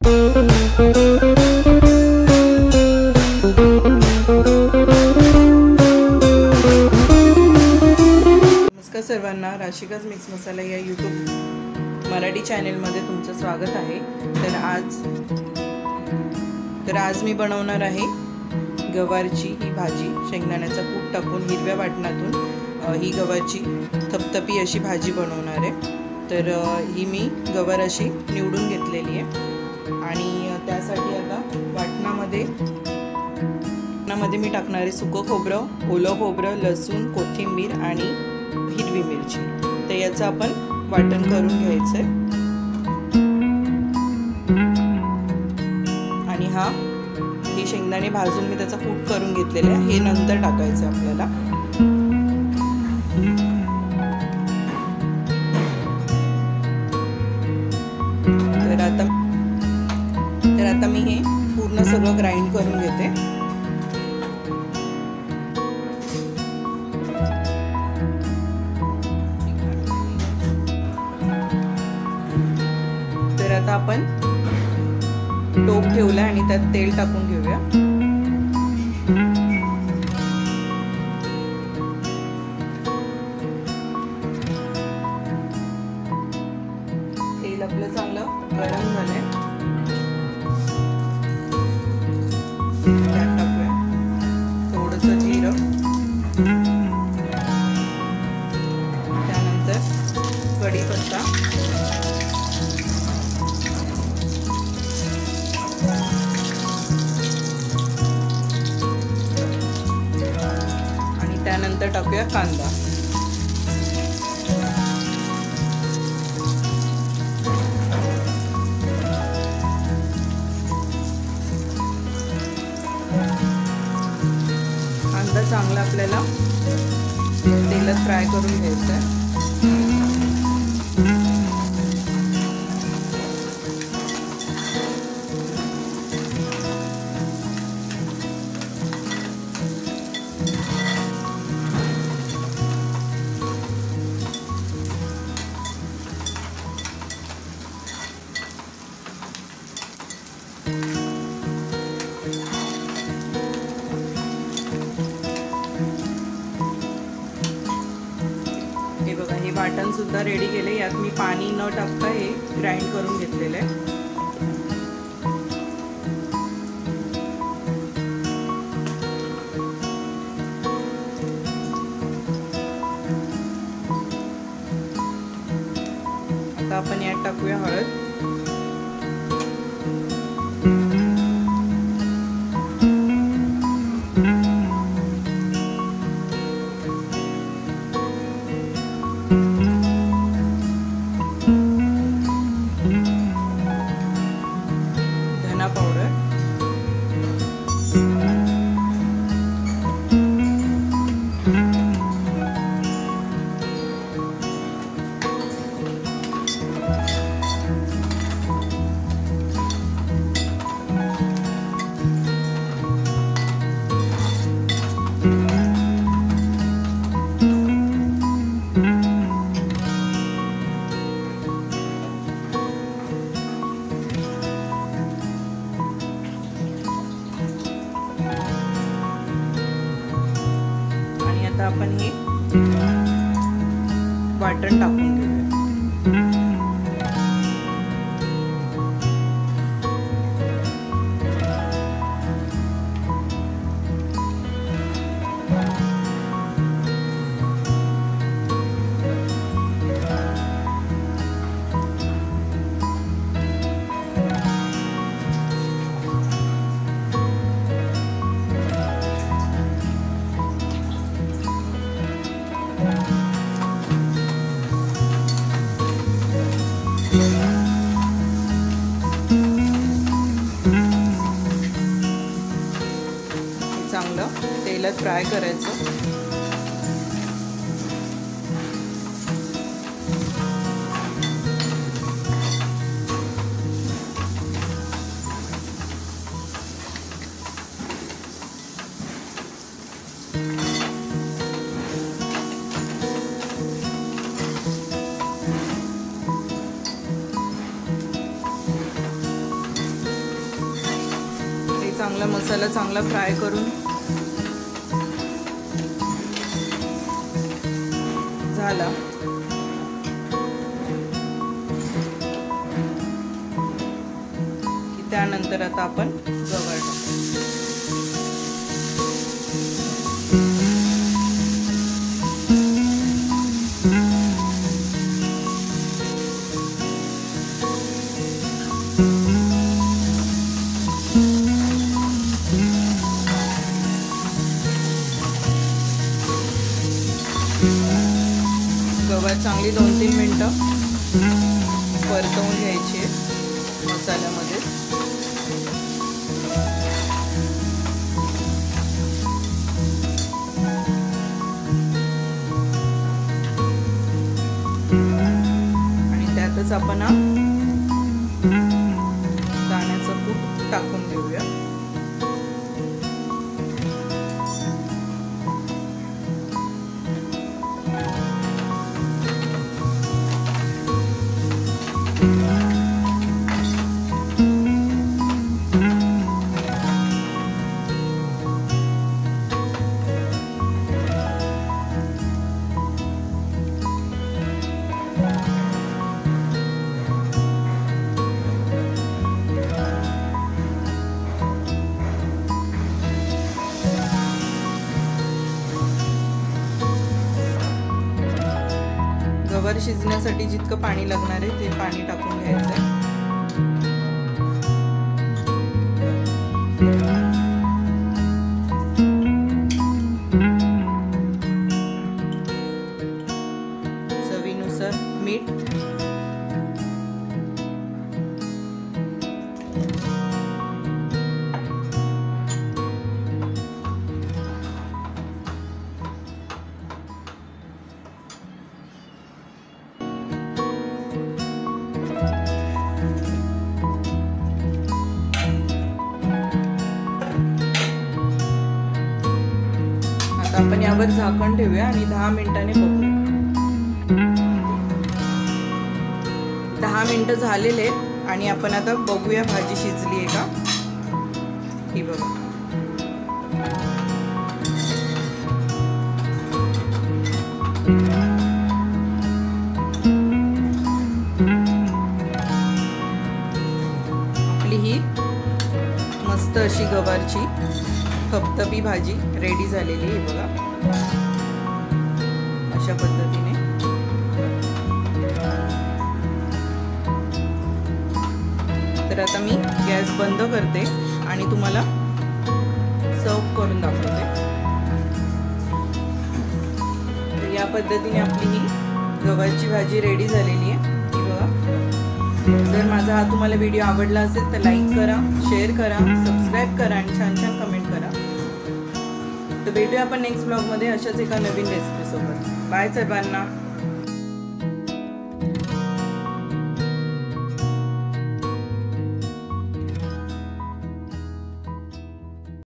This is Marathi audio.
नमस्कार सर्वांना, राशिकाज मिक्स मसाला या यूट्यूब मराठी चॅनलमध्ये तुमचं स्वागत आहे। तर आज मी बनवणार आहे गवारची ही भाजी। शेंगदाण्याचा कूट टाकून हिरव्या वाटणातून ही गवारची थपथपी अशी भाजी बनवणार आहे। तर ही मी गवार अशी निवडून घेतलेली आहे आणि त्यासाठी आता वाटणामध्ये मी टाकणार आहे सुकं खोबरं, ओलं खोबरं, लसूण, कोथिंबीर आणि हिरवी मिरची। तर याचं आपण वाटण करून घ्यायचंय आणि हे शेंगदाणे भाजून मी त्याचा कूट करून घेतलेला आहे, हे नंतर टाकायचं आपल्याला। तर आता मी हे पूर्ण सगळं ग्राइंड करून घेते। तर आता आपण टोप ठेवला आणि त्यात तेल टाकून घेऊया। तेल आपलं चांगलं गरम झालंय, त्यात टाकूया थोडंसं जिरं, त्यानंतर कढीपत्ता, आणि त्यानंतर टाकूया कांदा। कांदा चांगला आपल्याला तेलात फ्राय करून घ्यायचा आहे। हे बघा, हे वाटण सुद्धा रेडी केले। यात मी पाणी न टाकता हे ग्राइंड करून घेतलेले आहे। आता आपण यात टाकूया हळद, धना पावडर, आता आपण हे वाटण टाकून घेऊया। चांगलं तेलात फ्राय करायचं। चांगला मसाला चांगला फ्राय करून झाला की त्यानंतर आता आपण गवार टाकू. गवार चांगली 2-3 मिनिटं परतवून घ्यायची आहे मसाल्यामध्ये. आणि त्यातच आपण दाण्याचं कूट टाकून देऊया. गवार शिजण्यासाठी जितकं पाणी लागणार आहे ते पाणी टाकून घ्यायचं आहे. चवीनुसार मीठ. आपण यावर झाकण ठेवूया आणि 10 मिनिटांनी बघूया. 10 मिनिटं झालेले आणि आपण आता बघूया भाजी शिजली आहे का. ही बघा. आपली ही मस्त अशी गवारची थपथपी भाजी रेडी झालेली आहे बघा. अशा पद्धतीने तर आता मी गॅस बंद करते आणि तुम्हाला सर्व करून दाखवते. तर या पद्धतीने आपली ही गवारची भाजी रेडी झालेली आहे बघा. जर माझा हा तुम्हाला व्हिडिओ आवडला असेल तर लाईक करा, शेअर करा, सबस्क्राईब करा आणि छान छान कमेंट करा. तर भेटूया आपण नेक्स्ट ब्लॉगमध्ये अशाच एका नवीन रेसिपी सोबत. बाय सर्वांना.